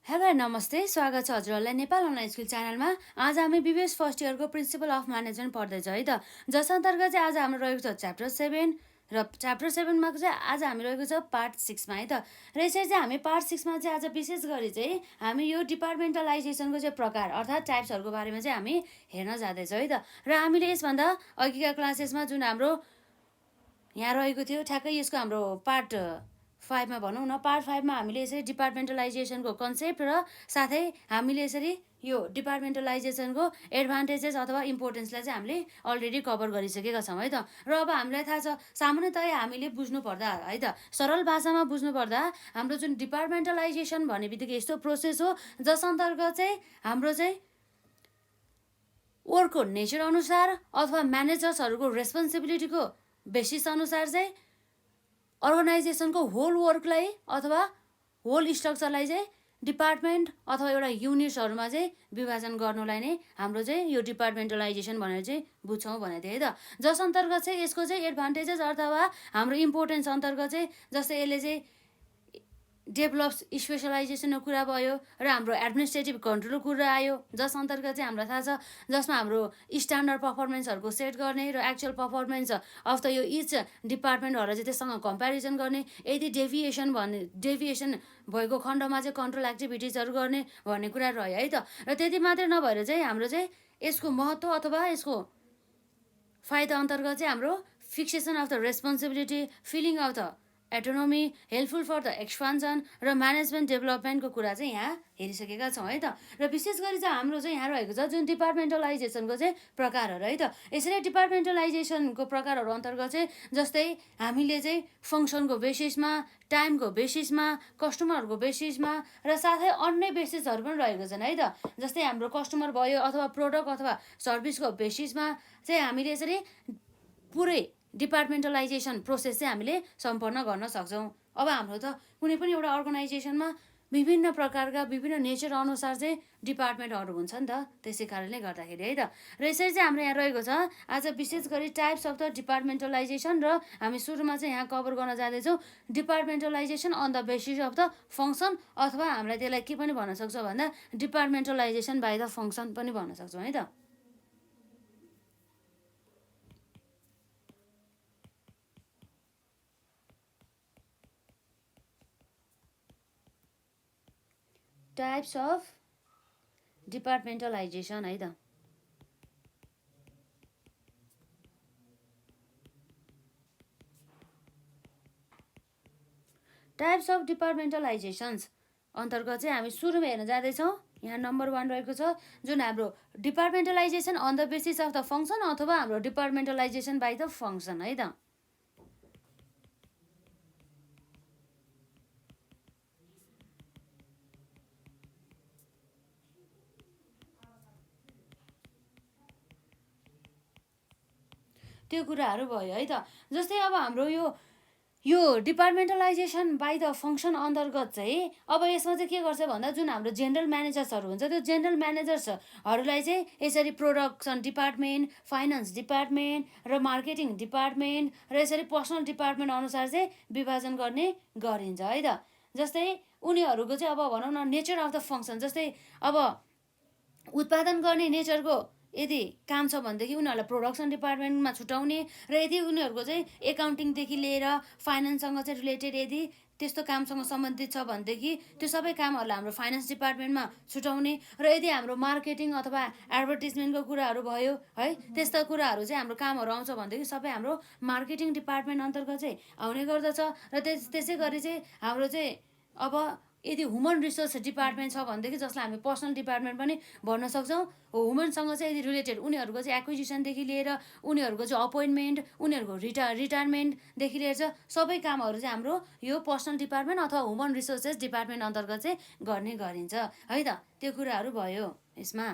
Hello नमस्ते, स्वागत छ हजुरहरूलाई नेपाल अनलाइन स्कुल च्यानलमा। आज हामी बिबिएस फर्स्ट इयरको प्रिन्सिपल अफ म्यानेजमेन्ट पढ्दैछौँ है त। जस अन्तर्गत चाहिँ आज हाम्रो रहेको छ च्याप्टर 7 र च्याप्टर 7मा चाहिँ आज हामी रहेको छ पार्ट 6मा है त। र यसरी चाहिँ हामी पार्ट 6मा चाहिँ आज विशेष गरी चाहिँ हामी यो डिपार्टमेन्टलाइजेसनको चाहिँ प्रकार अर्थात् टाइप्सहरूको बारेमा चाहिँ हामी हेर्न जाँदैछौँ है त। र हामीले यसभन्दा अघिका क्लासेसमा जुन हाम्रो यहाँ रहेको थियो ठ्याक्कै यसको हाम्रो पार्ट 5मा भनौँ न, पार्ट 5मा हामीले यसरी डिपार्टमेन्टलाइजेसनको कन्सेप्ट र साथै हामीले यसरी यो डिपार्टमेन्टलाइजेसनको एडभान्टेजेस अथवा इम्पोर्टेन्सलाई चाहिँ हामीले अलरेडी कभर गरिसकेका छौँ है त। र अब हामीलाई थाहा छ सामान्यतया हामीले बुझ्नुपर्दा है त, सरल भाषामा बुझ्नुपर्दा हाम्रो जुन डिपार्टमेन्टलाइजेसन भन्ने बित्तिकै यस्तो प्रोसेस हो जस अन्तर्गत चाहिँ हाम्रो चाहिँ वर्कको नेचर अनुसार अथवा म्यानेजर्सहरूको रेस्पोन्सिबिलिटीको बेसिस अनुसार चाहिँ अर्गनाइजेसनको होल वर्कलाई अथवा होल स्ट्रक्चरलाई चाहिँ डिपार्टमेन्ट अथवा एउटा युनिट्सहरूमा चाहिँ विभाजन गर्नुलाई नै हाम्रो चाहिँ यो डिपार्टमेन्टलाइजेसन भनेर चाहिँ बुझ्छौँ भनेको थियो है त। जस अन्तर्गत चाहिँ यसको चाहिँ एडभान्टेजेस अथवा हाम्रो इम्पोर्टेन्स अन्तर्गत चाहिँ जस्तै यसले चाहिँ डेभलप्स स्पेसलाइजेसनको कुरा भयो र हाम्रो एडमिनिस्ट्रेटिभ कन्ट्रोलको कुरा आयो, जस अन्तर्गत चाहिँ हामीलाई थाहा छ जसमा हाम्रो स्ट्यान्डर्ड पर्फर्मेन्सहरूको सेट गर्ने र एक्चुअल पर्फर्मेन्स अफ द यो इच डिपार्टमेन्टहरूलाई चाहिँ त्यससँग कम्पेरिजन गर्ने, यदि डेभिएसन भएको खण्डमा चाहिँ कन्ट्रोल एक्टिभिटिजहरू गर्ने भन्ने कुरा रह्यो है त। र त्यति मात्रै नभएर चाहिँ हाम्रो चाहिँ यसको महत्त्व अथवा यसको फाइदा अन्तर्गत चाहिँ हाम्रो fixation of the responsibility, filling of the autonomy, helpful for the expansion र म्यानेजमेन्ट डेभलपमेन्टको कुरा चाहिँ यहाँ हेरिसकेका छौँ है त। र विशेष गरी चाहिँ हाम्रो चाहिँ यहाँ रहेको छ जुन डिपार्टमेन्टलाइजेसनको चाहिँ प्रकारहरू है त। यसरी डिपार्टमेन्टलाइजेसनको प्रकारहरू अन्तर्गत चाहिँ जस्तै हामीले चाहिँ फङ्सनको बेसिसमा, टाइमको बेसिसमा, कस्टमरहरूको बेसिसमा र साथै अन्य बेसिसहरू पनि रहेको छन् है त। जस्तै हाम्रो कस्टमर भयो अथवा प्रोडक्ट अथवा सर्भिसको बेसिसमा चाहिँ हामीले यसरी पुरै डिपार्टमेन्टलाइजेसन प्रोसेस चाहिँ हामीले सम्पन्न गर्न सक्छौँ। अब हाम्रो त कुनै पनि एउटा अर्गनाइजेसनमा विभिन्न प्रकारका विभिन्न नेचर अनुसार चाहिँ डिपार्टमेन्टहरू हुन्छ नि त, त्यसै कारणले गर्दाखेरि है त। र यसरी चाहिँ हाम्रो यहाँ रहेको छ आज विशेष गरी टाइप्स अफ द डिपार्टमेन्टलाइजेसन र हामी सुरुमा चाहिँ यहाँ कभर गर्न जाँदैछौँ departmentalization on the basis of the function, अथवा हामीलाई त्यसलाई के पनि भन्न सक्छौँ भन्दा डिपार्टमेन्टलाइजेसन बाई द फङ्सन पनि भन्न सक्छौँ है त। टाइप्स अफ डिपार्टमेन्टलाइजेसन है त। टाइप्स अफ डिपार्टमेन्टलाइजेसन्स अन्तर्गत चाहिँ हामी सुरुमा हेर्न जाँदैछौँ। यहाँ नम्बर 1 रहेको छ जुन हाम्रो departmentalization on the basis of the function अथवा हाम्रो डिपार्टमेन्टलाइजेसन बाई द फङ्सन है त। त्यो कुराहरू भयो है त। जस्तै अब हाम्रो यो डिपार्टमेन्टलाइजेसन बाई द फङ्सन अन्तर्गत चाहिँ अब यसमा चाहिँ के गर्छ भन्दा जुन हाम्रो जेनरल म्यानेजर्सहरू हुन्छ त्यो जेनरल म्यानेजर्सहरूलाई चाहिँ यसरी प्रोडक्सन डिपार्टमेन्ट, फाइनेन्स डिपार्टमेन्ट र मार्केटिङ डिपार्टमेन्ट र यसरी पर्सनल डिपार्टमेन्ट अनुसार चाहिँ विभाजन गर्ने गरिन्छ है त। जस्तै उनीहरूको चाहिँ अब भनौँ न नेचर अफ द फङ्सन, जस्तै अब उत्पादन गर्ने नेचरको यदि काम छ भनेदेखि उनीहरूलाई प्रोडक्सन डिपार्टमेन्टमा छुट्याउने, र यदि उनीहरूको चाहिँ एकाउन्टिङदेखि लिएर फाइनेन्ससँग चाहिँ रिलेटेड यदि त्यस्तो कामसँग सम्बन्धित छ भनेदेखि त्यो सबै कामहरूलाई हाम्रो फाइनेन्स डिपार्टमेन्टमा छुट्याउने, र यदि हाम्रो मार्केटिङ अथवा एडभर्टिजमेन्टको कुराहरू भयो है त्यस्ता कुराहरू चाहिँ हाम्रो कामहरू आउँछ भनेदेखि सबै हाम्रो मार्केटिङ डिपार्टमेन्ट अन्तर्गत चाहिँ आउने गर्दछ। र त्यसै गरी चाहिँ हाम्रो चाहिँ अब यदि ह्युमन रिसोर्स डिपार्टमेन्ट छ भनेदेखि जसलाई हामी पर्सनल डिपार्टमेन्ट पनि भन्न सक्छौँ, ह्युमनसँग चाहिँ यदि रिलेटेड उनीहरूको चाहिँ एक्विजिसनदेखि लिएर उनीहरूको चाहिँ अपोइन्टमेन्ट, उनीहरूको रिटायरमेन्टदेखि लिएर चाहिँ सबै कामहरू चाहिँ हाम्रो यो पर्सनल डिपार्टमेन्ट अथवा ह्युमन रिसोर्सेस डिपार्टमेन्ट अन्तर्गत चाहिँ गर्ने गरिन्छ है त। त्यो कुराहरू भयो यसमा।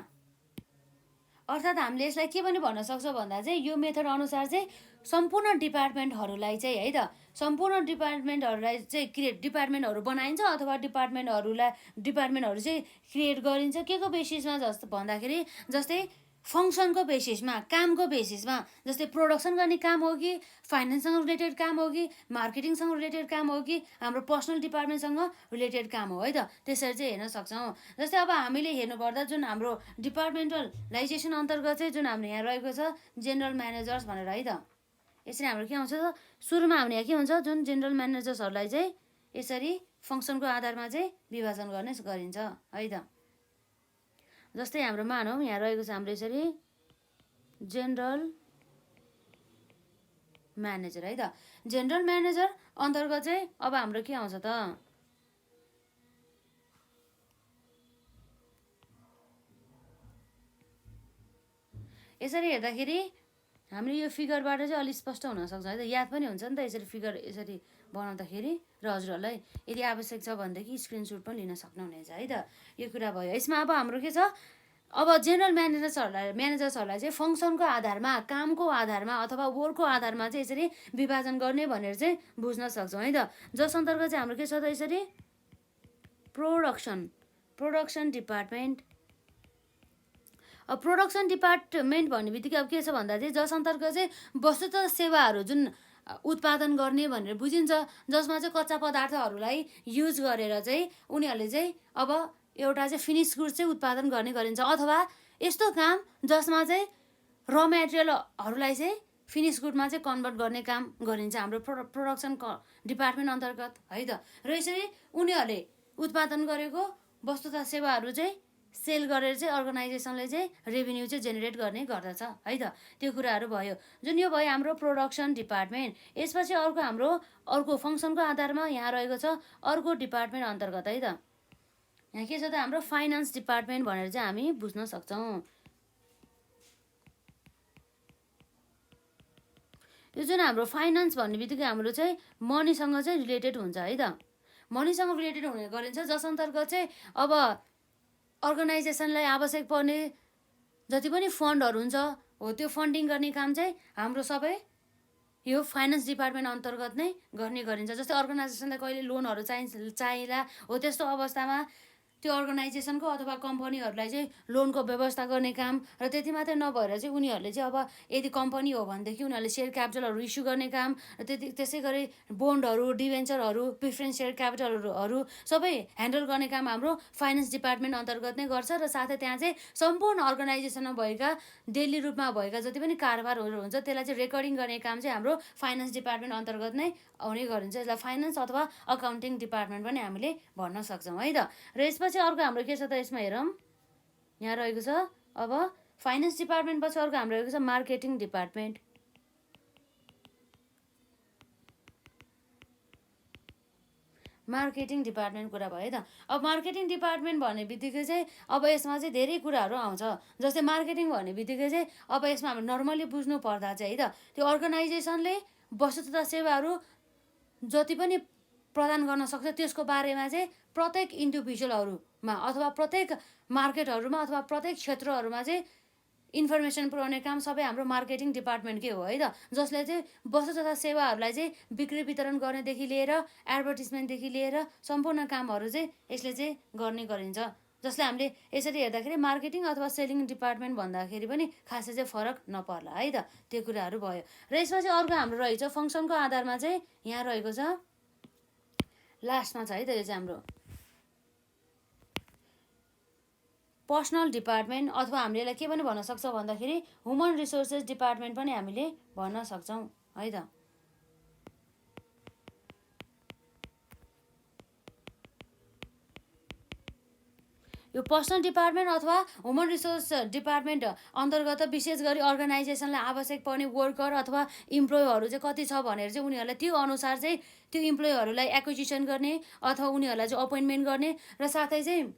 अर्थात् हामीले यसलाई के पनि भन्न सक्छौँ भन्दा चाहिँ यो मेथड अनुसार चाहिँ सम्पूर्ण डिपार्टमेन्टहरूलाई चाहिँ है त, सम्पूर्ण डिपार्टमेन्टहरूलाई चाहिँ डिपार्टमेन्टहरू बनाइन्छ अथवा डिपार्टमेन्टहरू चाहिँ क्रिएट गरिन्छ के को बेसिसमा जस्तो भन्दाखेरि जस्तै फङ्सनको बेसिसमा, कामको बेसिसमा, जस्तै प्रोडक्सन गर्ने काम हो कि फाइनेन्ससँग रिलेटेड काम हो कि मार्केटिङसँग रिलेटेड काम हो कि हाम्रो पर्सनल डिपार्टमेन्टसँग रिलेटेड काम हो है त, त्यसरी चाहिँ हेर्न सक्छौँ। जस्तै अब हामीले हेर्नुपर्दा जुन हाम्रो डिपार्टमेन्टलाइजेसन अन्तर्गत चाहिँ जुन हाम्रो यहाँ रहेको छ जेनरल म्यानेजर्स भनेर है त, यसरी हाम्रो के आउँछ त, सुरुमा हाम्रो यहाँ के हुन्छ, जुन जेनरल म्यानेजर्सहरूलाई चाहिँ यसरी फङ्सनको आधारमा चाहिँ विभाजन गर्ने गरिन्छ है त। जस्तै हाम्रो मानौँ यहाँ रहेको छ हाम्रो यसरी जेनरल म्यानेजर है त। जेनरल म्यानेजर अन्तर्गत चाहिँ अब हाम्रो के आउँछ त, यसरी हेर्दाखेरि हामीले यो फिगरबाट चाहिँ अलिक स्पष्ट हुनसक्छ है त, याद पनि हुन्छ नि त यसरी फिगर यसरी बनाउँदाखेरि। र हजुरहरूलाई यदि आवश्यक छ भनेदेखि स्क्रिनसट पनि लिन सक्नुहुनेछ है त। यो कुरा भयो। यसमा अब हाम्रो के छ, अब जेनरल म्यानेजर्सहरूलाई चाहिँ फङ्सनको आधारमा, कामको आधारमा अथवा वर्कको आधारमा चाहिँ यसरी विभाजन गर्ने भनेर चाहिँ बुझ्न सक्छौँ है त। जस अन्तर्गत चाहिँ हाम्रो के छ त, यसरी प्रोडक्सन डिपार्टमेन्ट। अब प्रोडक्सन डिपार्टमेन्ट भन्ने बित्तिकै अब के छ भन्दा चाहिँ जस अन्तर्गत चाहिँ वस्तु तथा सेवाहरू जुन उत्पादन गर्ने भनेर बुझिन्छ, जसमा चाहिँ कच्चा पदार्थहरूलाई युज गरेर चाहिँ उनीहरूले चाहिँ अब एउटा चाहिँ फिनिस गुड्स चाहिँ उत्पादन गर्ने गरिन्छ, अथवा यस्तो काम जसमा चाहिँ र मेटेरियलहरूलाई चाहिँ फिनिस गुडमा चाहिँ कन्भर्ट गर्ने काम गरिन्छ हाम्रो प्रोडक्सन डिपार्टमेन्ट अन्तर्गत है त। र यसरी उनीहरूले उत्पादन गरेको वस्तु तथा सेवाहरू चाहिँ सेल गरेर चाहिँ अर्गनाइजेसनले चाहिँ रेभिन्यू चाहिँ जेनेरेट गर्ने गर्दछ है त। त्यो कुराहरू भयो। जुन यो भयो हाम्रो प्रोडक्सन डिपार्टमेन्ट। यसपछि अर्को फङ्सनको आधारमा यहाँ रहेको छ अर्को डिपार्टमेन्ट अन्तर्गत है त। यहाँ के छ त, हाम्रो फाइनेन्स डिपार्टमेन्ट भनेर चाहिँ हामी बुझ्न सक्छौँ। यो जुन हाम्रो फाइनेन्स भन्ने बित्तिकै हाम्रो चाहिँ मनीसँग चाहिँ रिलेटेड हुन्छ है त। मनीसँग रिलेटेड हुने गरिन्छ, जस अन्तर्गत चाहिँ अब अर्गनाइजेसनलाई आवश्यक पर्ने जति पनि फन्डहरू हुन्छ हो, त्यो फन्डिङ गर्ने काम चाहिँ हाम्रो सबै यो फाइनेन्स डिपार्टमेन्ट अन्तर्गत नै गर्ने गरिन्छ। जस्तै अर्गनाइजेसनलाई कहिले लोनहरू चाहिएला हो, त्यस्तो अवस्थामा त्यो अर्गनाइजेसनको अथवा कम्पनीहरूलाई चाहिँ लोनको व्यवस्था गर्ने काम, र त्यति मात्रै नभएर चाहिँ उनीहरूले चाहिँ अब यदि कम्पनी हो भनेदेखि उनीहरूले सेयर क्यापिटलहरू इस्यु गर्ने काम, र त्यसै गरी बोन्डहरू, डिभेन्चरहरू, प्रिफरेन्स सेयर क्यापिटलहरू सबै ह्यान्डल गर्ने काम हाम्रो फाइनेन्स डिपार्टमेन्ट अन्तर्गत नै गर्छ। र साथै त्यहाँ चाहिँ सम्पूर्ण अर्गनाइजेसनमा भएका डेली रूपमा भएका जति पनि कारोबारहरू हुन्छ त्यसलाई चाहिँ रेकर्डिङ गर्ने काम चाहिँ हाम्रो फाइनेन्स डिपार्टमेन्ट अन्तर्गत नै आउने गरिन्छ। यसलाई फाइनेन्स अथवा अकाउन्टिङ डिपार्टमेन्ट पनि हामीले भन्न सक्छौँ है त। र यसपछि अर्को हाम्रो के छ त, यसमा हेरौँ यहाँ रहेको छ अब फाइनेन्स डिपार्टमेन्ट पछि अर्को हाम्रो रहेको छ मार्केटिङ डिपार्टमेन्ट। मार्केटिङ डिपार्टमेन्ट कुरा भयो त। अब मार्केटिङ डिपार्टमेन्ट भन्ने बित्तिकै चाहिँ अब यसमा चाहिँ धेरै कुराहरू आउँछ। जस्तै मार्केटिङ भन्ने बित्तिकै चाहिँ अब यसमा हाम्रो नर्मली बुझ्नु पर्दा चाहिँ है त, त्यो अर्गनाइजेसनले वस्तु तथा सेवाहरू जति पनि प्रदान गर्न सक्छ त्यसको बारेमा चाहिँ प्रत्येक इन्डिभिजुअलहरूमा अथवा प्रत्येक मार्केटहरूमा अथवा प्रत्येक क्षेत्रहरूमा चाहिँ इन्फर्मेसन पुर्याउने काम सबै हाम्रो मार्केटिङ डिपार्टमेन्टकै हो है त। जसले चाहिँ वस्तु तथा सेवाहरूलाई चाहिँ बिक्री वितरण गर्नेदेखि लिएर एडभर्टिजमेन्टदेखि लिएर सम्पूर्ण कामहरू चाहिँ यसले चाहिँ गर्ने गरिन्छ। जसले हामीले यसरी हेर्दाखेरि मार्केटिङ अथवा सेलिङ डिपार्टमेन्ट भन्दाखेरि पनि खासै चाहिँ फरक नपर्ला है त। त्यो कुराहरू भयो। र यसपछि अर्को हाम्रो रहेछ फङ्सनको आधारमा चाहिँ यहाँ रहेको छ लास्टमा छ है त, यो चाहिँ हाम्रो पर्सनल डिपार्टमेन्ट, अथवा हामीले यसलाई के पनि भन्न सक्छौँ भन्दाखेरि ह्युमन रिसोर्सेस डिपार्टमेन्ट पनि हामीले भन्न सक्छौँ है त। यो पर्सनल डिपार्टमेन्ट अथवा ह्युमन रिसोर्स डिपार्टमेन्ट अन्तर्गत विशेष गरी अर्गनाइजेसनलाई आवश्यक पर्ने वर्कर अथवा इम्प्लोइहरू चाहिँ कति छ भनेर चाहिँ उनीहरूलाई त्यो अनुसार चाहिँ त्यो इम्प्लोइहरूलाई एक्विजिसन गर्ने अथवा उनीहरूलाई चाहिँ अपोइन्टमेन्ट गर्ने, र साथै चाहिँ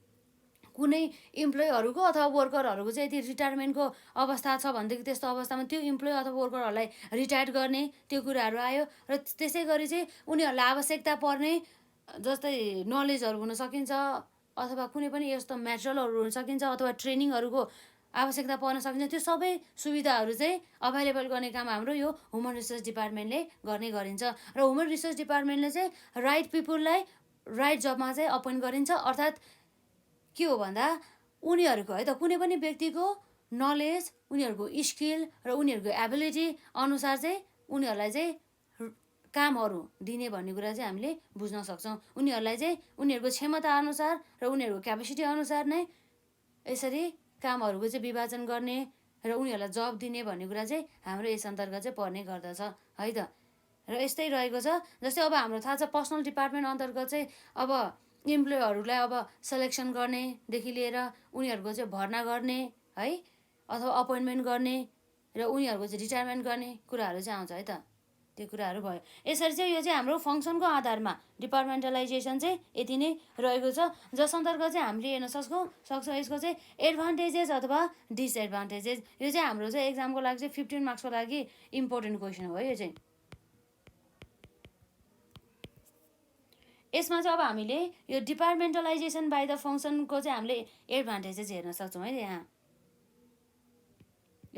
कुनै इम्प्लोइहरूको अथवा वर्करहरूको चाहिँ यदि रिटायरमेन्टको अवस्था छ भनेदेखि त्यस्तो अवस्थामा त्यो इम्प्लोइ अथवा वर्करहरूलाई रिटायर गर्ने, त्यो कुराहरू आयो। र त्यसै गरी चाहिँ उनीहरूलाई आवश्यकता पर्ने जस्तै नलेजहरू हुन सकिन्छ अथवा कुनै पनि यस्तो मेटेरियलहरू हुन सकिन्छ अथवा ट्रेनिङहरूको आवश्यकता पर्न सकिन्छ, त्यो सबै सुविधाहरू चाहिँ अभाइलेबल गर्ने काम हाम्रो यो ह्युमन रिसोर्स डिपार्टमेन्टले गर्ने गरिन्छ। र ह्युमन रिसोर्स डिपार्टमेन्टले चाहिँ राइट पिपुललाई राइट जबमा चाहिँ अपोइन्ट गरिन्छ। अर्थात् के हो भन्दा उनीहरूको है त कुनै पनि व्यक्तिको नलेज, उनीहरूको स्किल र उनीहरूको एबिलिटी अनुसार चाहिँ उनीहरूलाई चाहिँ कामहरू दिने भन्ने कुरा चाहिँ हामीले बुझ्न सक्छौँ। उनीहरूलाई चाहिँ उनीहरूको क्षमता अनुसार र उनीहरूको क्यापेसिटी अनुसार नै यसरी कामहरूको चाहिँ विभाजन गर्ने र उनीहरूलाई जब दिने भन्ने कुरा चाहिँ हाम्रो यस अन्तर्गत चाहिँ पर्ने गर्दछ है त। र यस्तै रहेको छ। जस्तै अब हाम्रो थाहा छ पर्सनल डिपार्टमेन्ट अन्तर्गत चाहिँ अब इम्प्लोयहरूलाई अब सेलेक्सन गर्नेदेखि लिएर उनीहरूको चाहिँ भर्ना गर्ने है अथवा अपोइन्टमेन्ट गर्ने र उनीहरूको चाहिँ रिटायरमेन्ट गर्ने कुराहरू चाहिँ आउँछ है त। त्यो कुराहरू भयो। यसरी चाहिँ यो चाहिँ हाम्रो फङ्सनको आधारमा डिपार्टमेन्टलाइजेसन चाहिँ यति नै रहेको छ, जस अन्तर्गत चाहिँ हामीले हेर्न सक्छौँ यसको चाहिँ एडभान्टेजेस अथवा डिसएडभान्टेजेस। यो चाहिँ हाम्रो चाहिँ एक्जामको लागि चाहिँ 15 मार्क्सको लागि इम्पोर्टेन्ट क्वेसन हो यो चाहिँ। यसमा चाहिँ अब हामीले यो डिपार्टमेन्टलाइजेसन बाई द फङ्सनको चाहिँ हामीले एडभान्टेजेस हेर्न सक्छौँ है यहाँ।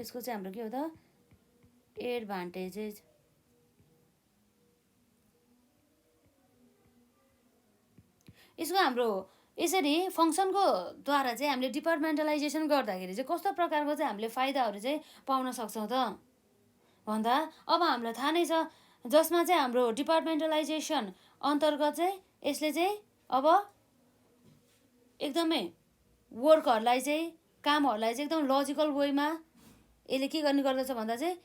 यसको चाहिँ हाम्रो के हो त एडभान्टेजेस। यसको हाम्रो यसरी फङ्सनको द्वारा चाहिँ हामीले डिपार्टमेन्टलाइजेसन गर्दाखेरि चाहिँ कस्तो प्रकारको चाहिँ हामीले फाइदाहरू चाहिँ पाउन सक्छौँ त भन्दा अब हामीलाई थाहा नै छ, जसमा चाहिँ हाम्रो डिपार्टमेन्टलाइजेसन अन्तर्गत चाहिँ यसले चाहिँ अब एकदमै वर्कहरूलाई चाहिँ कामहरूलाई चाहिँ एकदम लजिकल वेमा यसले के गर्ने गर्दछ भन्दा चाहिँ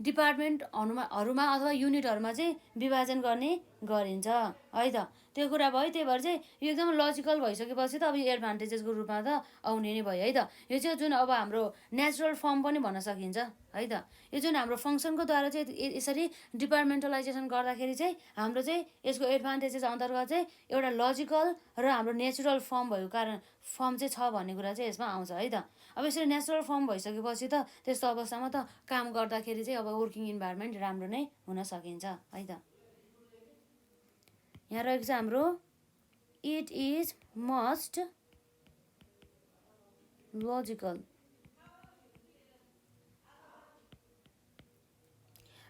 डिपार्टमेन्टहरूमा अथवा युनिटहरूमा चाहिँ विभाजन गर्ने गरिन्छ है त। त्यो कुरा भयो। त्यही भएर चाहिँ यो एकदम लजिकल भइसकेपछि त अब यो एडभान्टेजेसको रूपमा त आउने नै भयो है त। यो चाहिँ जुन अब हाम्रो नेचुरल फर्म पनि भन्न सकिन्छ है त। यो जुन हाम्रो फङ्सनको द्वारा चाहिँ यसरी डिपार्टमेन्टलाइजेसन गर्दाखेरि चाहिँ हाम्रो चाहिँ यसको एडभान्टेजेस अन्तर्गत चाहिँ एउटा लजिकल र हाम्रो नेचुरल फर्म भएको कारण फर्म चाहिँ छ भन्ने कुरा चाहिँ यसमा आउँछ है त। अब यसरी नेचुरल फर्म भइसकेपछि त त्यस्तो अवस्थामा त काम गर्दाखेरि चाहिँ अब वर्किङ इन्भाइरोमेन्ट राम्रो नै हुन सकिन्छ है त। यहाँ रहेको छ हाम्रो it is must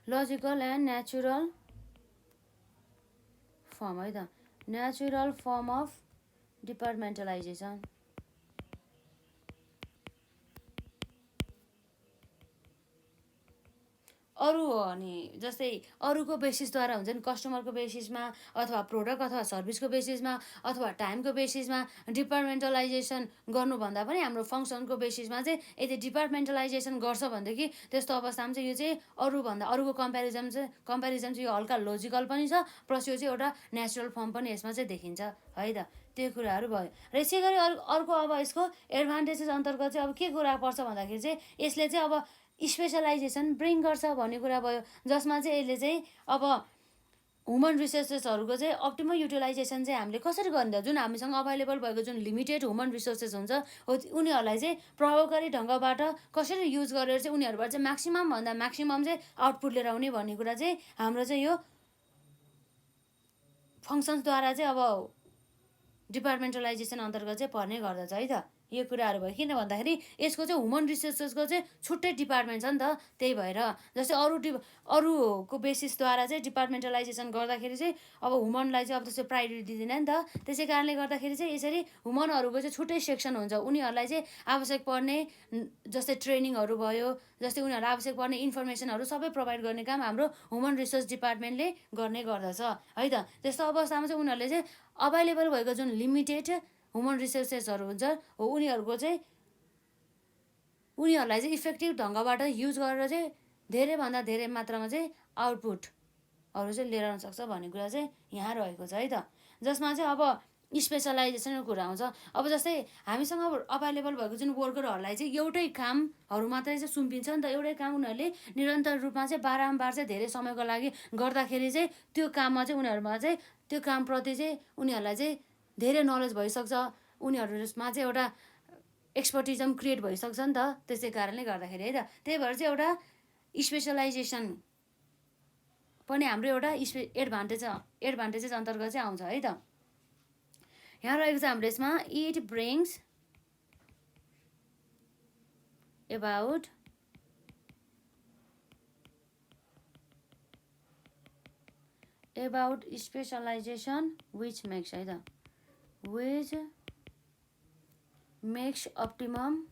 logical and natural form है त। Natural form of departmentalization. अरू हो अनि जस्तै अरूको बेसिसद्वारा हुन्छ नि, कस्टमरको बेसिसमा अथवा प्रोडक्ट अथवा सर्भिसको बेसिसमा अथवा टाइमको बेसिसमा डिपार्टमेन्टलाइजेसन गर्नुभन्दा पनि हाम्रो फङ्सनको बेसिसमा चाहिँ यदि डिपार्टमेन्टलाइजेसन गर्छ भनेदेखि त्यस्तो अवस्थामा चाहिँ यो चाहिँ अरूको कम्पेरिजन चाहिँ यो हल्का लोजिकल पनि छ, प्लस यो चाहिँ एउटा नेचुरल फर्म पनि यसमा चाहिँ देखिन्छ है त। त्यो कुराहरू भयो। र यसै गरी अर्को अब यसको एडभान्टेजेस अन्तर्गत चाहिँ अब के कुरा पर्छ भन्दाखेरि चाहिँ यसले चाहिँ अब स्पेसलाइजेसन ब्रिङ गर्छ भन्ने कुरा भयो, जसमा चाहिँ यसले चाहिँ अब ह्युमन रिसोर्सेसहरूको चाहिँ अप्टिमम युटिलाइजेसन चाहिँ हामीले कसरी गर्ने त। जुन हामीसँग अभाइलेबल भएको जुन लिमिटेड ह्युमन रिसोर्सेस हुन्छ हो उनीहरूलाई चाहिँ प्रभावकारी ढङ्गबाट कसरी युज गरेर चाहिँ उनीहरूबाट चाहिँ म्याक्सिमम चाहिँ आउटपुट लिएर आउने भन्ने कुरा चाहिँ हाम्रो चाहिँ यो फङ्सन्सद्वारा चाहिँ अब डिपार्टमेन्टलाइजेसन अन्तर्गत चाहिँ पर्ने गर्दछ है त। यो कुराहरू भयो। किन भन्दाखेरि यसको चाहिँ ह्युमन रिसोर्सेसको चाहिँ छुट्टै डिपार्टमेन्ट छ नि त। त्यही भएर जस्तै अरूको बेसिसद्वारा चाहिँ डिपार्टमेन्टलाइजेसन गर्दाखेरि चाहिँ अब ह्युमनलाई चाहिँ अब त्यस्तो प्रायोरिटी दिँदैन नि त। त्यसै कारणले गर्दाखेरि चाहिँ यसरी ह्युमनहरूको चाहिँ छुट्टै सेक्सन हुन्छ। उनीहरूलाई चाहिँ आवश्यक पर्ने जस्तै ट्रेनिङहरू भयो, जस्तै उनीहरूलाई आवश्यक पर्ने इन्फर्मेसनहरू सबै प्रोभाइड गर्ने काम हाम्रो ह्युमन रिसोर्स डिपार्टमेन्टले गर्ने गर्दछ है त। त्यस्तो अवस्थामा चाहिँ उनीहरूले चाहिँ अभाइलेबल भएको जुन लिमिटेड ह्युमन रिसोर्सेसहरू हुन्छ हो उनीहरूलाई चाहिँ इफेक्टिभ ढङ्गबाट युज गरेर चाहिँ धेरैभन्दा धेरै मात्रामा चाहिँ आउटपुटहरू चाहिँ लिएर आउन सक्छ भन्ने कुरा चाहिँ यहाँ रहेको छ है त। जसमा चाहिँ अब स्पेसलाइजेसनको कुरा आउँछ। अब जस्तै हामीसँग अभाइलेबल भएको जुन वर्करहरूलाई चाहिँ एउटै कामहरू मात्रै चाहिँ सुम्पिन्छ नि त। एउटै काम उनीहरूले निरन्तर रूपमा चाहिँ बारम्बार चाहिँ धेरै समयको लागि गर्दाखेरि चाहिँ त्यो काममा चाहिँ उनीहरूमा चाहिँ त्यो कामप्रति चाहिँ उनीहरूलाई चाहिँ धेरै नलेज भइसक्छ, उनीहरूमा चाहिँ एउटा एक्सपर्टिजम क्रिएट भइसक्छ नि त। त्यसै कारणले गर्दाखेरि है त। त्यही भएर चाहिँ एउटा स्पेसलाइजेसन पनि हाम्रो एउटा एडभान्टेजेस अन्तर्गत चाहिँ आउँछ है त। यहाँ रहेको छ हाम्रो यसमा it brings about specialization which makes है त which makes optimum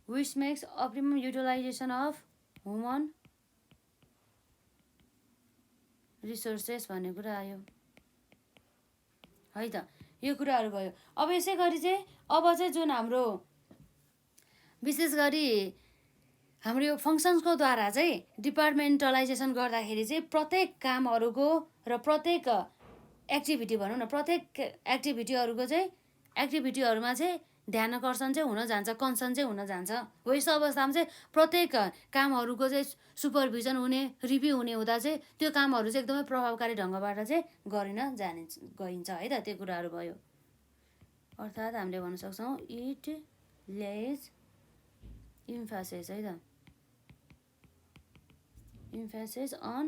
which makes optimum utilisation of human resources भन्ने कुरा आयो है त। यो कुराहरू भयो। अब यसै गरी चाहिँ अब चाहिँ जुन हाम्रो विशेष गरी हाम्रो यो फङ्सन्सको द्वारा चाहिँ डिपार्टमेन्टलाइजेसन गर्दाखेरि चाहिँ प्रत्येक कामहरूको र प्रत्येक एक्टिभिटी भनौँ न, प्रत्येक एक्टिभिटीहरूको चाहिँ एक्टिभिटीहरूमा चाहिँ ध्यानाकर्षण चाहिँ हुन जान्छ, कन्सर्न चाहिँ हुन जान्छ हो। यस्तो अवस्थामा चाहिँ प्रत्येक कामहरूको चाहिँ सुपरभिजन हुने, रिभ्यू हुने हुँदा चाहिँ त्यो कामहरू चाहिँ एकदमै प्रभावकारी ढङ्गबाट चाहिँ गरिन गइन्छ है त। त्यो कुराहरू भयो। अर्थात् हामीले भन्न सक्छौँ इट लेज इम्फासिस है त, इम्फासिस अन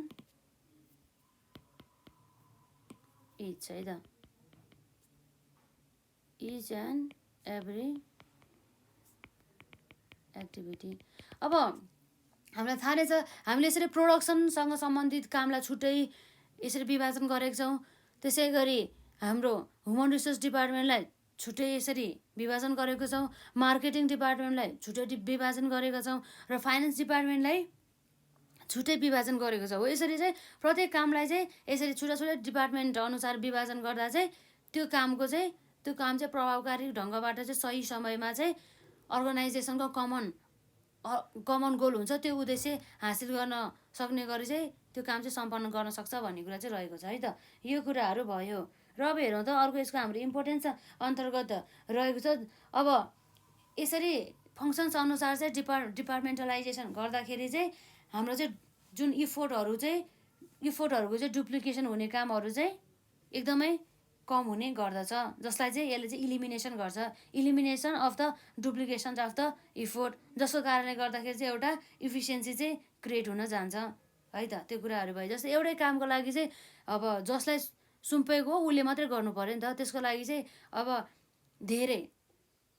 इच है त, इच एन्ड एभ्री एक्टिभिटी। अब हामीलाई थाहा नै छ हामीले यसरी प्रोडक्सनसँग सम्बन्धित कामलाई छुट्टै यसरी विभाजन गरेका छौँ। त्यसै गरी हाम्रो ह्युमन रिसोर्स डिपार्टमेन्टलाई छुट्टै यसरी विभाजन गरेको छौँ, मार्केटिङ डिपार्टमेन्टलाई छुट्टै विभाजन गरेका छौँ र फाइनेन्स डिपार्टमेन्टलाई छुट्टै विभाजन गरेको छ हो। यसरी चाहिँ प्रत्येक कामलाई चाहिँ यसरी छुट्टा छुट्टै डिपार्टमेन्ट अनुसार विभाजन गर्दा चाहिँ त्यो काम चाहिँ प्रभावकारी ढङ्गबाट चाहिँ सही समयमा चाहिँ अर्गनाइजेसनको कमन गोल हुन्छ, त्यो उद्देश्य हासिल गर्न सक्ने गरी चाहिँ त्यो काम चाहिँ सम्पन्न गर्न सक्छ भन्ने कुरा चाहिँ रहेको छ है त। यो कुराहरू भयो। र अब हेरौँ त अर्को यसको हाम्रो इम्पोर्टेन्स अन्तर्गत रहेको छ। अब यसरी फङ्सन्स अनुसार चाहिँ डिपार्टमेन्टलाइजेसन गर्दाखेरि चाहिँ हाम्रो चाहिँ जुन इफोर्टहरूको चाहिँ डुप्लिकेसन हुने कामहरू चाहिँ एकदमै कम हुने गर्दछ, जसलाई चाहिँ यसले चाहिँ इलिमिनेसन गर्छ, elimination of the duplication of the effort, जसको कारणले गर्दाखेरि चाहिँ एउटा इफिसियन्सी चाहिँ क्रिएट हुन जान्छ है त। त्यो कुराहरू भयो। जस्तै एउटै कामको लागि चाहिँ अब जसलाई सुम्पेको उसले मात्रै गर्नु पऱ्यो नि त, त्यसको लागि चाहिँ अब धेरै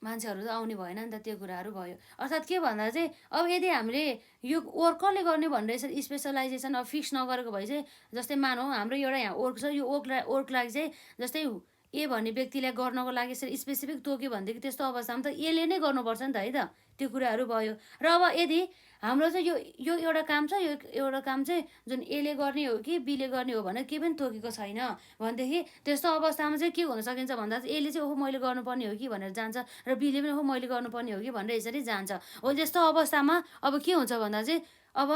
मान्छेहरू त आउने भएन नि त। त्यो कुराहरू भयो। अर्थात् के भन्दा चाहिँ अब यदि हामीले यो वर्क कसले गर्ने भनेर यसरी स्पेसलाइजेसन अब फिक्स नगरेको भए चाहिँ, जस्तै मानौँ हाम्रो एउटा यहाँ वर्क छ, यो वर्कलाई चाहिँ जस्तै ए भन्ने व्यक्तिलाई गर्नको लागि यसरी स्पेसिफिक तोक्यो भनेदेखि त्यस्तो अवस्थामा त एले नै गर्नुपर्छ नि त है त। त्यो कुराहरू भयो। र अब यदि हाम्रो चाहिँ यो एउटा काम छ, यो एउटा काम चाहिँ जुन एले गर्ने हो कि बीले गर्ने हो भनेर केही पनि तोकेको छैन भनेदेखि त्यस्तो अवस्थामा चाहिँ के हुन सकिन्छ भन्दा चाहिँ एले चाहिँ ओहो मैले गर्नुपर्ने हो कि भनेर जान्छ र बीले पनि ओहो मैले गर्नुपर्ने हो कि भनेर यसरी जान्छ हो। त्यस्तो अवस्थामा अब के हुन्छ भन्दा चाहिँ अब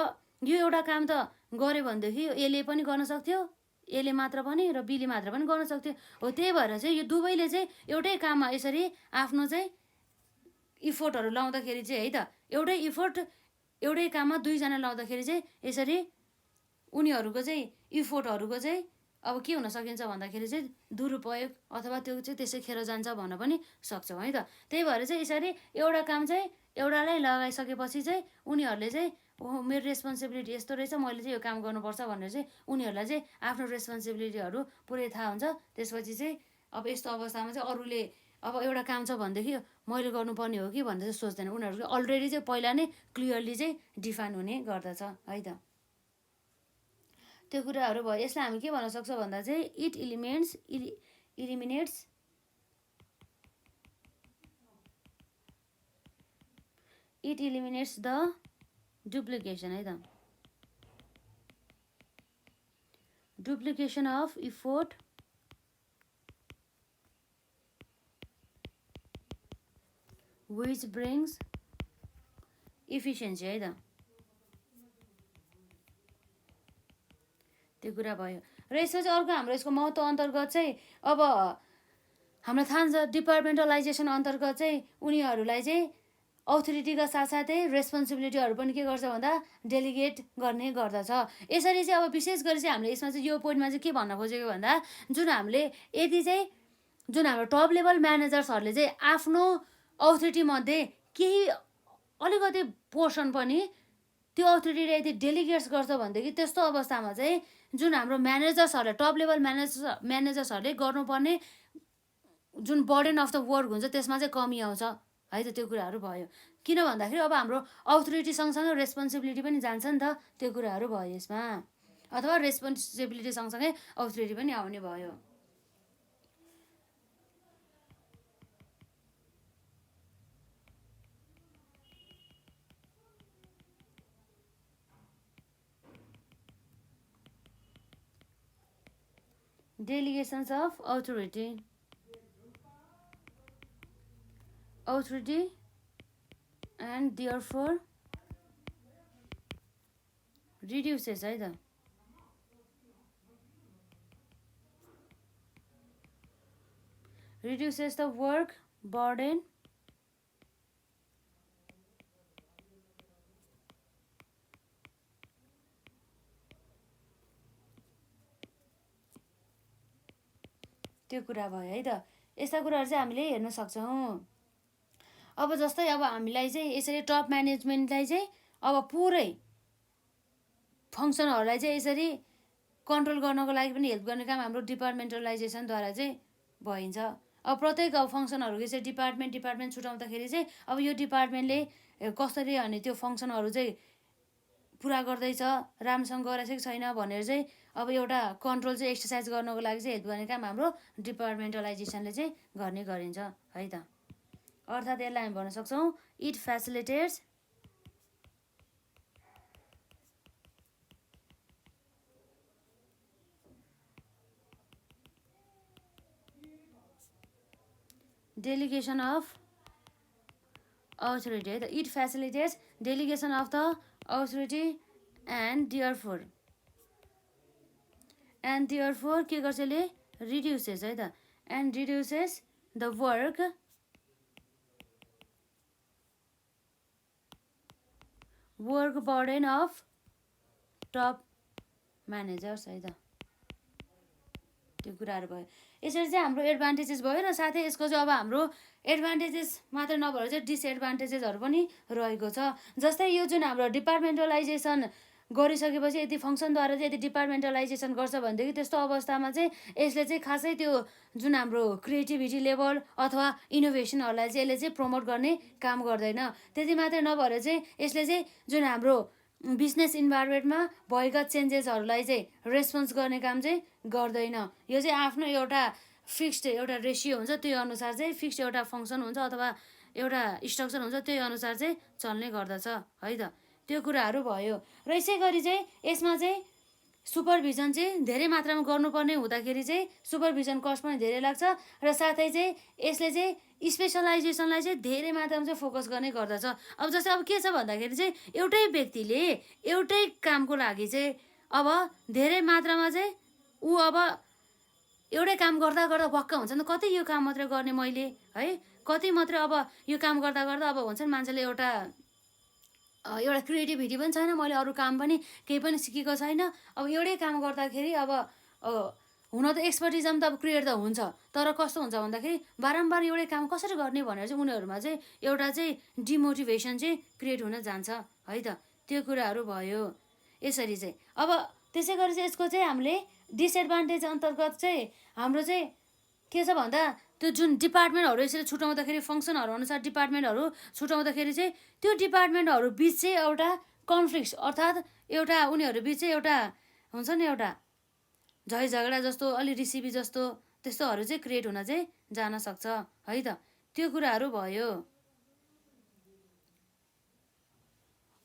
यो एउटा काम त गऱ्यो भनेदेखि एले पनि गर्न सक्थ्यो, एले मात्र पनि र बीले मात्र पनि गर्न सक्थ्यो हो। त्यही भएर चाहिँ यो दुवैले चाहिँ एउटै काममा यसरी आफ्नो चाहिँ इफोर्टहरू लाउँदाखेरि चाहिँ है त, एउटै काममा दुईजना लाउँदाखेरि चाहिँ यसरी उनीहरूको चाहिँ इफोर्टहरूको चाहिँ अब के हुन सकिन्छ भन्दाखेरि चाहिँ दुरुपयोग अथवा त्यो चाहिँ त्यसै खेर जान्छ भन्न पनि सक्छौँ है त। त्यही भएर चाहिँ यसरी एउटा काम चाहिँ एउटालाई लगाइसकेपछि चाहिँ उनीहरूले चाहिँ ओहो मेरो रेस्पोन्सिबिलिटी यस्तो रहेछ, मैले चाहिँ यो काम गर्नुपर्छ भनेर चाहिँ उनीहरूलाई चाहिँ आफ्नो रेस्पोन्सिबिलिटीहरू पुरै थाहा हुन्छ। त्यसपछि चाहिँ अब यस्तो अवस्थामा चाहिँ अरूले अब एउटा काम छ भनेदेखि मैले गर्नुपर्ने हो कि भनेर चाहिँ सोच्दैन, उनीहरूको अलरेडी चाहिँ पहिला नै क्लियरली चाहिँ डिफाइन हुने गर्दछ है त। त्यो कुराहरू भयो। यसलाई हामी के भन्न सक्छौँ भन्दा चाहिँ इट इलिमिनेट्स द डुप्लिकेसन है त, duplication of effort which brings efficiency है त। त्यो कुरा भयो। र यसपछि अर्को हाम्रो यसको महत्त्व अन्तर्गत चाहिँ अब हामीलाई थाहा छ डिपार्टमेन्टलाइजेसन अन्तर्गत चाहिँ उनीहरूलाई चाहिँ अथोरिटीका साथसाथै रेस्पोन्सिबिलिटीहरू पनि के गर्छ भन्दा डेलिगेट गर्ने गर्दछ। यसरी चाहिँ अब विशेष गरी चाहिँ हामीले यसमा चाहिँ यो पोइन्टमा चाहिँ के भन्न खोजेको भन्दा जुन हामीले यदि चाहिँ जुन हाम्रो टप लेभल म्यानेजर्सहरूले चाहिँ आफ्नो अथोरिटीमध्ये केही अलिकति पोर्सन पनि त्यो अथोरिटीले यदि डेलिगेट्स गर्छ भनेदेखि त्यस्तो अवस्थामा चाहिँ जुन हाम्रो म्यानेजर्सहरूले टप लेभल म्यानेजर्सहरूले गर्नुपर्ने जुन बर्डन अफ द वर्क हुन्छ त्यसमा चाहिँ कमी आउँछ है त। त्यो कुराहरू भयो। किन भन्दाखेरि अब हाम्रो अथोरिटी सँगसँगै रेस्पोन्सिबिलिटी पनि जान्छ नि त। त्यो कुराहरू भयो यसमा, अथवा रेस्पोन्सिबिलिटी सँगसँगै अथोरिटी पनि आउने भयो। Delegations of authority. Authority and therefore reduces है त reduces the work burden त्यो कुरा भयो है त। यस्ता कुराहरू चाहिँ हामीले हेर्न सक्छौँ। अब जस्तै अब हामीलाई चाहिँ यसरी टप म्यानेजमेन्टलाई चाहिँ अब पुरै फङ्सनहरूलाई चाहिँ यसरी कन्ट्रोल गर्नको लागि पनि हेल्प गर्ने काम हाम्रो डिपार्टमेन्टलाइजेसनद्वारा चाहिँ भइन्छ। अब प्रत्येक अब फङ्सनहरूको चाहिँ डिपार्टमेन्ट छुट्याउँदाखेरि चाहिँ अब यो डिपार्टमेन्टले कसरी अनि त्यो फङ्सनहरू चाहिँ पुरा गर्दैछ, राम्रोसँग गरिरहेको छैन भनेर चाहिँ अब एउटा कन्ट्रोल चाहिँ एक्सर्साइज गर्नको लागि चाहिँ हेल्प गर्ने काम हाम्रो डिपार्टमेन्टलाइजेसनले चाहिँ गर्ने गरिन्छ है त। अर्थात् यसलाई हामी भन्न सक्छौँ it facilitates delegation of authority है त। It facilitates delegation of the authority and therefore के गर्छ यसले रिड्युसेस है त and reduces the work burden of top managers है त। त्यो कुराहरू भयो। यसरी चाहिँ हाम्रो एडभान्टेजेस भयो र साथै यसको चाहिँ अब हाम्रो एडभान्टेजेस मात्र नभएर चाहिँ डिसएडभान्टेजेसहरू पनि रहेको छ। जस्तै यो जुन हाम्रो डिपार्टमेन्टलाइजेसन गरिसकेपछि यदि फङ्सनद्वारा चाहिँ यदि डिपार्टमेन्टलाइजेसन गर्छ भनेदेखि त्यस्तो अवस्थामा चाहिँ यसले चाहिँ खासै त्यो जुन हाम्रो क्रिएटिभिटी लेभल अथवा इनोभेसनहरूलाई चाहिँ यसले चाहिँ प्रमोट गर्ने काम गर्दैन। त्यति मात्रै नभएर चाहिँ यसले चाहिँ जुन हाम्रो बिजनेस इन्भाइरोमेन्टमा भएका चेन्जेसहरूलाई चाहिँ रेस्पोन्स गर्ने काम चाहिँ गर्दैन। यो चाहिँ आफ्नो एउटा फिक्स्ड एउटा रेसियो हुन्छ, त्यो अनुसार चाहिँ फिक्स्ड एउटा फङ्सन हुन्छ अथवा एउटा स्ट्रक्चर हुन्छ, त्यही अनुसार चाहिँ चल्ने गर्दछ है त। त्यो कुराहरू भयो र यसै गरी चाहिँ यसमा चाहिँ सुपरभिजन चाहिँ धेरै मात्रामा गर्नुपर्ने हुँदाखेरि चाहिँ सुपरभिजन कस्ट पनि धेरै लाग्छ र साथै चाहिँ यसले चाहिँ स्पेसलाइजेसनलाई चाहिँ धेरै मात्रामा चाहिँ फोकस गर्ने गर्दछ। अब जस्तै अब के छ भन्दाखेरि चाहिँ एउटै व्यक्तिले एउटै कामको लागि चाहिँ अब धेरै मात्रामा चाहिँ ऊ अब एउटै काम गर्दा गर्दा वाक्क हुन्छ नि, कति यो काम मात्रै गर्ने मैले है, कति मात्रै अब यो काम गर्दा गर्दा अब हुन्छ नि मान्छेले एउटा क्रिएटिभिटी पनि छैन, मैले अरू काम पनि केही पनि सिकेको छैन। अब एउटै काम गर्दाखेरि अब हुन त एक्सपर्टिजम त अब क्रिएट त हुन्छ, तर कस्तो हुन्छ भन्दाखेरि बारम्बार एउटै काम कसरी गर्ने भनेर चाहिँ उनीहरूमा चाहिँ एउटा चाहिँ डिमोटिभेसन चाहिँ क्रिएट हुन जान्छ है त। त्यो कुराहरू भयो यसरी चाहिँ। अब त्यसै गरी चाहिँ यसको चाहिँ हामीले डिसएडभान्टेज अन्तर्गत चाहिँ हाम्रो चाहिँ के छ भन्दा त्यो जुन डिपार्टमेन्टहरू यसरी छुट्याउँदाखेरि फङ्सनहरू अनुसार डिपार्टमेन्टहरू छुट्याउँदाखेरि चाहिँ त्यो डिपार्टमेन्टहरू बिच चाहिँ एउटा कन्फ्लिक्ट अर्थात् एउटा उनीहरू बिच चाहिँ एउटा हुन्छ नि एउटा झै झगडा जस्तो अलि रिसिपी जस्तो त्यस्तोहरू चाहिँ क्रिएट हुन चाहिँ जान सक्छ है त। त्यो कुराहरू भयो।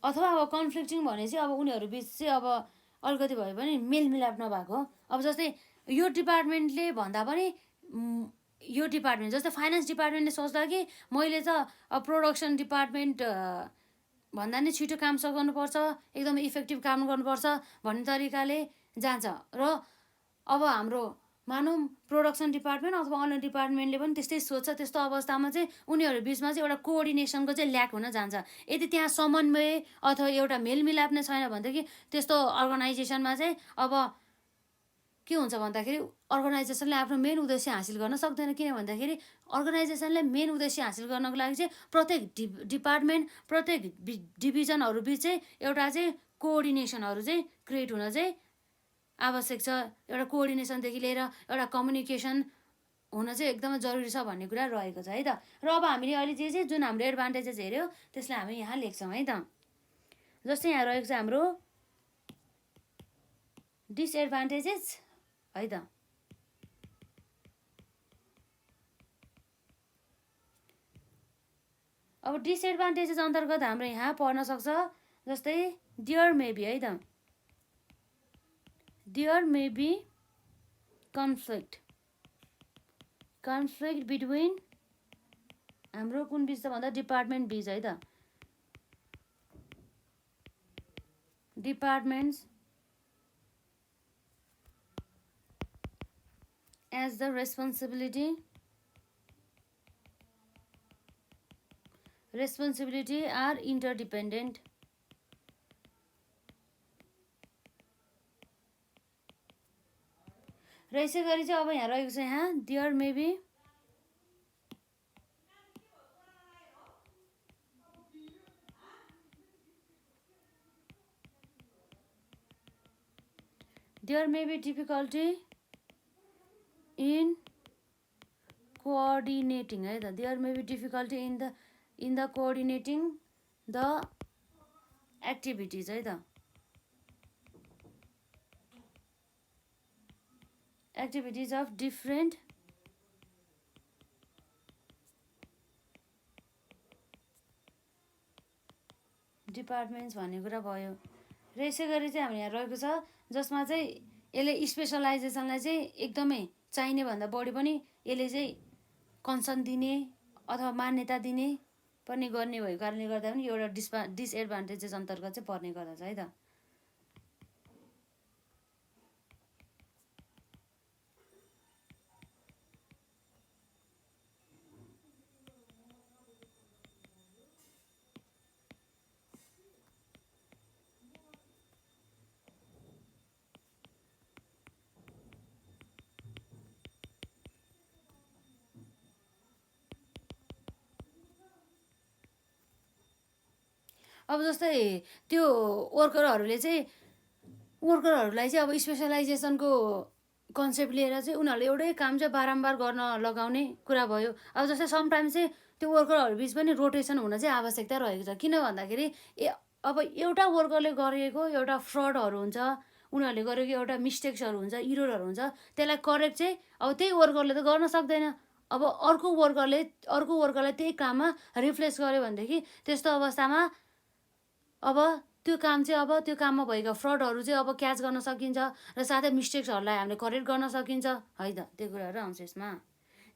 अथवा अब कन्फ्लिक्टिङ भने चाहिँ अब उनीहरू बिच चाहिँ अब अलिकति भयो भने मेलमिलाप नभएको। अब जस्तै यो डिपार्टमेन्टले भन्दा पनि यो डिपार्टमेन्ट जस्तै फाइनेन्स डिपार्टमेन्टले सोच्दा कि मैले त प्रोडक्सन डिपार्टमेन्ट भन्दा नि छिटो काम सघाउनुपर्छ, एकदमै इफेक्टिभ काम गर्नुपर्छ भन्ने तरिकाले जान्छ र अब हाम्रो मानौँ प्रोडक्सन डिपार्टमेन्ट अथवा अन्य डिपार्टमेन्टले पनि त्यस्तै सोच्छ। त्यस्तो अवस्थामा चाहिँ उनीहरू बिचमा चाहिँ एउटा कोअर्डिनेसनको चाहिँ ल्याक हुन जान्छ। यदि त्यहाँ समन्वय अथवा एउटा मेलमिलाप नै छैन भनेदेखि त्यस्तो अर्गनाइजेसनमा चाहिँ अब के हुन्छ भन्दाखेरि अर्गनाइजेसनले आफ्नो मेन उद्देश्य हासिल गर्न सक्दैन। किन भन्दाखेरि अर्गनाइजेसनले मेन उद्देश्य हासिल गर्नको लागि चाहिँ प्रत्येक डिपार्टमेन्ट प्रत्येक डिभिजनहरू बिच चाहिँ एउटा चाहिँ कोअर्डिनेसनहरू चाहिँ क्रिएट हुन चाहिँ आवश्यक छ। एउटा कोअर्डिनेसनदेखि लिएर एउटा कम्युनिकेसन हुन चाहिँ एकदमै जरुरी छ भन्ने कुरा रहेको छ है त। र अब हामीले अहिले चाहिँ जुन हाम्रो एडभान्टेजेस हेऱ्यो त्यसलाई हामी यहाँ लेख्छौँ है त। जस्तै यहाँ रहेको छ हाम्रो डिसएडभान्टेजेस है त। अब डिसएडभान्टेजेस अन्तर्गत हाम्रो यहाँ पर्न सक्छ जस्तै देयर मे बी है त। There may be conflict between हाम्रो कुन बिच त भन्दा डिपार्टमेन्ट बिच है त, departments as the responsibility are interdependent. र यसै गरी चाहिँ अब यहाँ रहेको छ यहाँ there may be difficulty in coordinating है त, there may be difficulty in the coordinating the activities है त, activities of different डिपार्टमेन्ट्स भन्ने कुरा भयो। र यसै गरी चाहिँ हाम्रो यहाँ रहेको छ जसमा चाहिँ यसले स्पेसलाइजेसनलाई चाहिँ एकदमै चाहिने भन्दा बढी पनि यसले चाहिँ कन्सर्न दिने अथवा मान्यता दिने पनि गर्ने भएको कारणले गर्दा पनि एउटा डिसएडभान्टेजेस अन्तर्गत चाहिँ पर्ने गर्दछ है त। अब जस्तै त्यो वर्करहरूलाई चाहिँ अब स्पेसलाइजेसनको कन्सेप्ट लिएर चाहिँ उनीहरूले एउटै काम चाहिँ बारम्बार गर्न लगाउने कुरा भयो। अब जस्तै समटाइम्स चाहिँ त्यो वर्करहरू बिच पनि रोटेसन हुन चाहिँ आवश्यकता रहेको छ, किन भन्दाखेरि अब एउटा वर्करले गरेको एउटा फ्रडहरू हुन्छ, उनीहरूले गरेको एउटा मिस्टेक्सहरू हुन्छ, इररहरू हुन्छ, त्यसलाई करेक्ट चाहिँ अब त्यही वर्करले त गर्न सक्दैन। अब अर्को वर्करलाई त्यही काममा रिप्लेस गर्यो भनेदेखि त्यस्तो अवस्थामा अब त्यो काम चाहिँ अब त्यो काममा भएका फ्रडहरू चाहिँ अब क्याच गर्न सकिन्छ र साथै मिस्टेक्सहरूलाई हामीले करेक्ट गर्न सकिन्छ है त, त्यो कुराहरू आउँछ यसमा।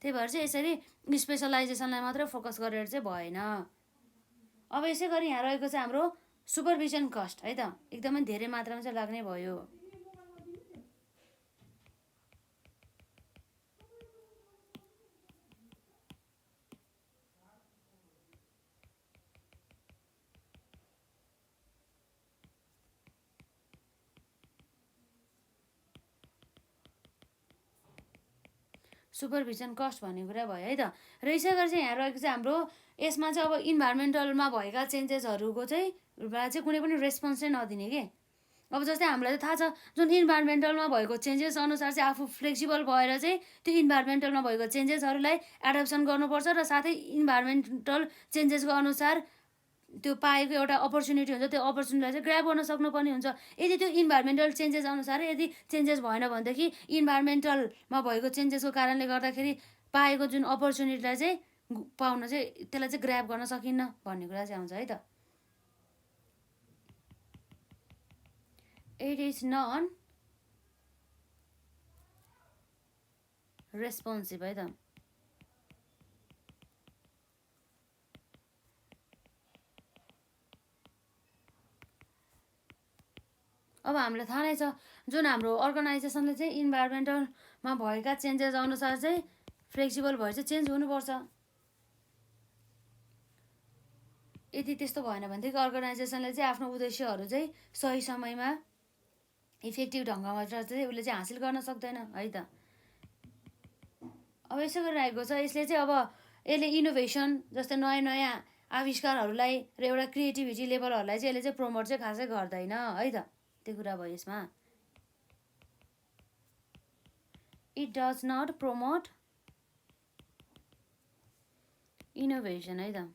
त्यही भएर चाहिँ यसरी स्पेसलाइजेसनलाई मात्रै फोकस गरेर चाहिँ भएन। अब यसै गरी यहाँ रहेको चाहिँ हाम्रो सुपरभिजन कस्ट है त, एकदमै धेरै मात्रामा चाहिँ लाग्ने भयो। सुपरभिजन कस्ट भन्ने कुरा भयो है त। र यसै गरी चाहिँ यहाँ रहेको चाहिँ हाम्रो यसमा चाहिँ अब इन्भाइरोमेन्टलमा भएका चेन्जेसहरूको चाहिँ कुनै पनि रेस्पोन्स चाहिँ नदिने के। अब जस्तै हामीलाई थाहा छ जुन इन्भाइरोमेन्टलमा भएको चेन्जेस अनुसार चाहिँ आफू फ्लेक्सिबल भएर चाहिँ त्यो इन्भाइरोमेन्टलमा भएको चेन्जेसहरूलाई एडप्सन गर्नुपर्छ र साथै इन्भाइरोमेन्टल चेन्जेसको अनुसार त्यो पाएको एउटा अपर्च्युनिटी हुन्छ, त्यो अपर्च्युनिटीलाई चाहिँ ग्राब गर्न सक्नुपर्ने हुन्छ। यदि त्यो इन्भाइरोमेन्टल चेन्जेस अनुसार यदि चेन्जेस भएन भनेदेखि इन्भाइरोमेन्टलमा भएको चेन्जेसको कारणले गर्दाखेरि पाएको जुन अपर्च्युनिटीलाई चाहिँ पाउन चाहिँ त्यसलाई चाहिँ ग्राब गर्न सकिन्न भन्ने कुरा चाहिँ आउँछ है त। इट इज नन रेस्पोन्सिभ है त। अब हामीलाई थाहा नै छ जुन हाम्रो अर्गनाइजेसनले चाहिँ इन्भाइरोमेन्टलमा भएका चेन्जेस अनुसार चाहिँ फ्लेक्सिबल भएर चाहिँ चेन्ज हुनुपर्छ। यदि त्यस्तो भएन भनेदेखि अर्गनाइजेसनले चाहिँ आफ्नो उद्देश्यहरू चाहिँ सही समयमा इफेक्टिभ ढङ्गमा चाहिँ उसले चाहिँ हासिल गर्न सक्दैन है त। अब यसो गरिरहेको छ यसले चाहिँ अब यसले इनोभेसन जस्तै नयाँ नयाँ आविष्कारहरूलाई र एउटा क्रिएटिभिटी लेभलहरूलाई चाहिँ यसले चाहिँ प्रमोट चाहिँ खासै गर्दैन है त, त्यो कुरा भयो यसमा। It does not promote innovation है त,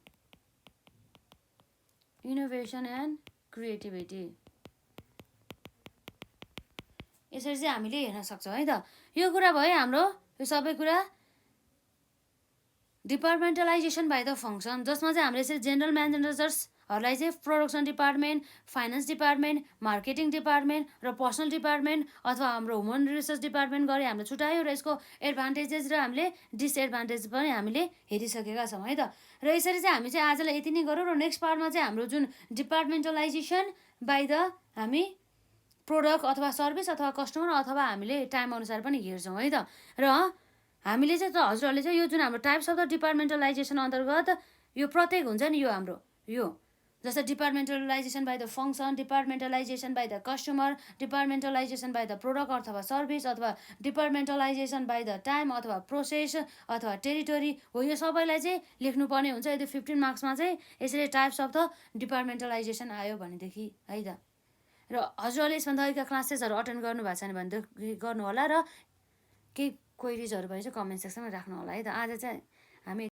इनोभेसन एन्ड क्रिएटिभिटी। यसरी चाहिँ हामीले हेर्न सक्छौँ है त। यो कुरा भयो हाम्रो यो सबै कुरा डिपार्टमेन्टलाइजेसन बाई द फङ्सन, जसमा चाहिँ हामीले यसरी जेनरल म्यानेजर्स हरूलाई चाहिँ production department, finance department, marketing department र पर्सनल डिपार्टमेन्ट अथवा हाम्रो ह्युमन रिसोर्स डिपार्टमेन्ट गरी हामीले छुट्यायौँ र यसको एडभान्टेजेस र हामीले डिसएडभान्टेज पनि हामीले हेरिसकेका छौँ है त। र यसरी चाहिँ हामी चाहिँ आजलाई यति नै गरौँ र नेक्स्ट पार्टमा चाहिँ हाम्रो जुन डिपार्टमेन्टलाइजेसन बाई द हामी प्रोडक्ट अथवा सर्भिस अथवा कस्टमर अथवा हामीले टाइम अनुसार पनि हेर्छौँ है त। र हामीले चाहिँ हजुरहरूले चाहिँ यो जुन हाम्रो टाइप्स अफ द डिपार्टमेन्टलाइजेसन अन्तर्गत यो प्रत्येक हुन्छ नि यो हाम्रो यो जस्तै departmentalization by the function, departmentalization by the customer, departmentalization by the product अथवा सर्भिस अथवा डिपार्टमेन्टलाइजेसन बाई द टाइम अथवा प्रोसेस अथवा टेरिटोरी हो, यो सबैलाई चाहिँ लेख्नुपर्ने हुन्छ। यदि 15 मार्क्समा चाहिँ यसरी टाइप्स अफ द डिपार्टमेन्टलाइजेसन आयो भनेदेखि है त। र हजुरहरूले यसभन्दा अगाडिका क्लासेसहरू अटेन्ड गर्नुभएको छैन भनेदेखि गर्नु होला र केही क्वेरिजहरू भयो चाहिँ कमेन्ट सेक्सनमा राख्नु होला है त। आज चाहिँ हामी